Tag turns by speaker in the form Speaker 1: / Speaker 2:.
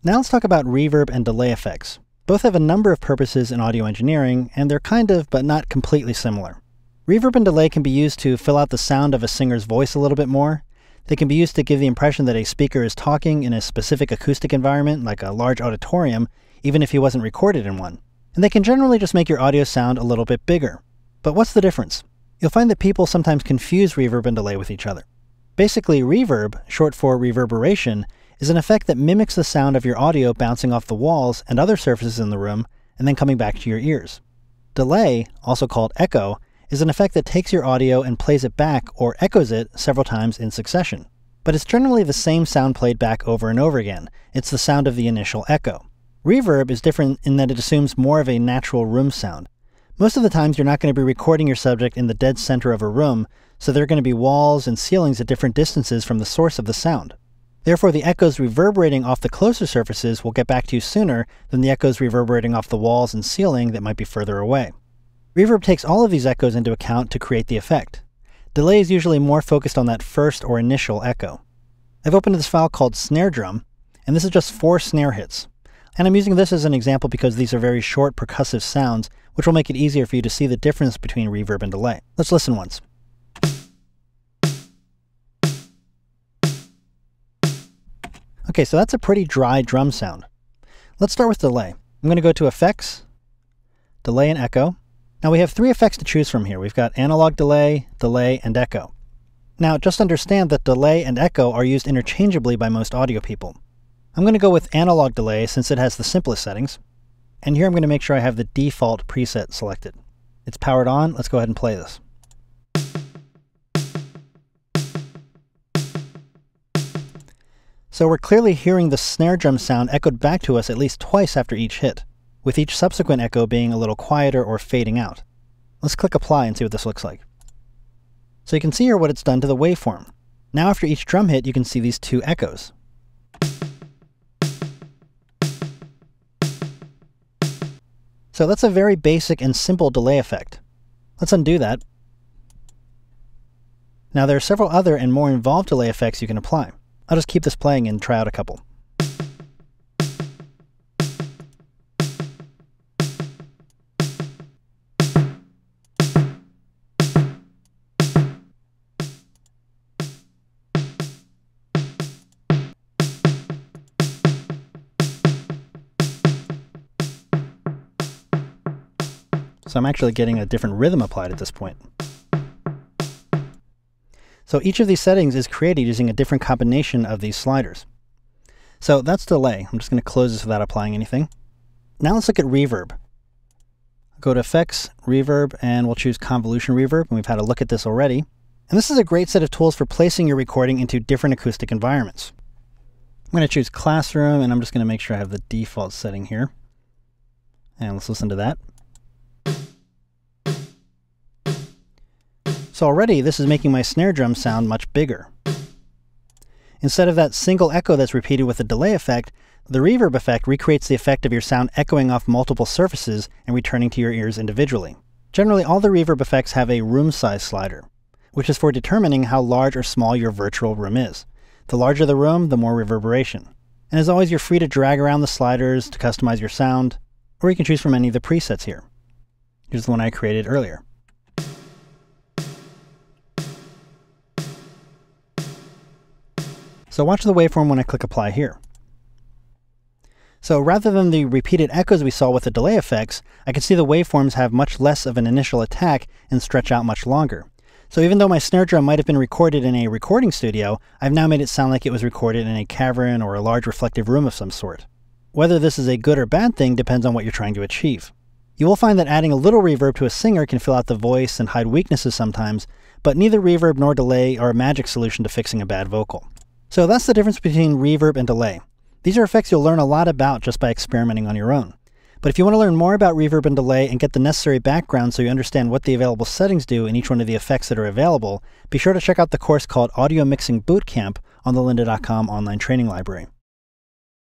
Speaker 1: Now let's talk about reverb and delay effects. Both have a number of purposes in audio engineering, and they're kind of, but not completely similar. Reverb and delay can be used to fill out the sound of a singer's voice a little bit more. They can be used to give the impression that a speaker is talking in a specific acoustic environment, like a large auditorium, even if he wasn't recorded in one. And they can generally just make your audio sound a little bit bigger. But what's the difference? You'll find that people sometimes confuse reverb and delay with each other. Basically, reverb, short for reverberation, is an effect that mimics the sound of your audio bouncing off the walls and other surfaces in the room and then coming back to your ears. Delay, also called echo, is an effect that takes your audio and plays it back or echoes it several times in succession. But it's generally the same sound played back over and over again. It's the sound of the initial echo. Reverb is different in that it assumes more of a natural room sound. Most of the times you're not going to be recording your subject in the dead center of a room, so there are going to be walls and ceilings at different distances from the source of the sound. Therefore, the echoes reverberating off the closer surfaces will get back to you sooner than the echoes reverberating off the walls and ceiling that might be further away. Reverb takes all of these echoes into account to create the effect. Delay is usually more focused on that first or initial echo. I've opened this file called Snare Drum, and this is just 4 snare hits. And I'm using this as an example because these are very short percussive sounds, which will make it easier for you to see the difference between reverb and delay. Let's listen once. Okay, so that's a pretty dry drum sound. Let's start with delay. I'm going to go to Effects, Delay and Echo. Now we have 3 effects to choose from here. We've got analog delay, delay, and echo. Now just understand that delay and echo are used interchangeably by most audio people. I'm going to go with analog delay since it has the simplest settings. And here I'm going to make sure I have the default preset selected. It's powered on. Let's go ahead and play this. So we're clearly hearing the snare drum sound echoed back to us at least twice after each hit, with each subsequent echo being a little quieter or fading out. Let's click Apply and see what this looks like. So you can see here what it's done to the waveform. Now after each drum hit, you can see these 2 echoes. So that's a very basic and simple delay effect. Let's undo that. Now there are several other and more involved delay effects you can apply. I'll just keep this playing and try out a couple. So I'm actually getting a different rhythm applied at this point. So each of these settings is created using a different combination of these sliders. So that's delay. I'm just going to close this without applying anything. Now let's look at reverb. Go to Effects, Reverb, and we'll choose Convolution Reverb, and we've had a look at this already. And this is a great set of tools for placing your recording into different acoustic environments. I'm going to choose Classroom, and I'm just going to make sure I have the default setting here. And let's listen to that. So already this is making my snare drum sound much bigger. Instead of that single echo that's repeated with a delay effect, the reverb effect recreates the effect of your sound echoing off multiple surfaces and returning to your ears individually. Generally, all the reverb effects have a room size slider, which is for determining how large or small your virtual room is. The larger the room, the more reverberation. And as always, you're free to drag around the sliders to customize your sound, or you can choose from any of the presets here. Here's the one I created earlier. So watch the waveform when I click Apply here. So rather than the repeated echoes we saw with the delay effects, I can see the waveforms have much less of an initial attack and stretch out much longer. So even though my snare drum might have been recorded in a recording studio, I've now made it sound like it was recorded in a cavern or a large reflective room of some sort. Whether this is a good or bad thing depends on what you're trying to achieve. You will find that adding a little reverb to a singer can fill out the voice and hide weaknesses sometimes, but neither reverb nor delay are a magic solution to fixing a bad vocal. So that's the difference between reverb and delay. These are effects you'll learn a lot about just by experimenting on your own. But if you want to learn more about reverb and delay and get the necessary background so you understand what the available settings do in each one of the effects that are available, be sure to check out the course called Audio Mixing Bootcamp on the lynda.com online training library.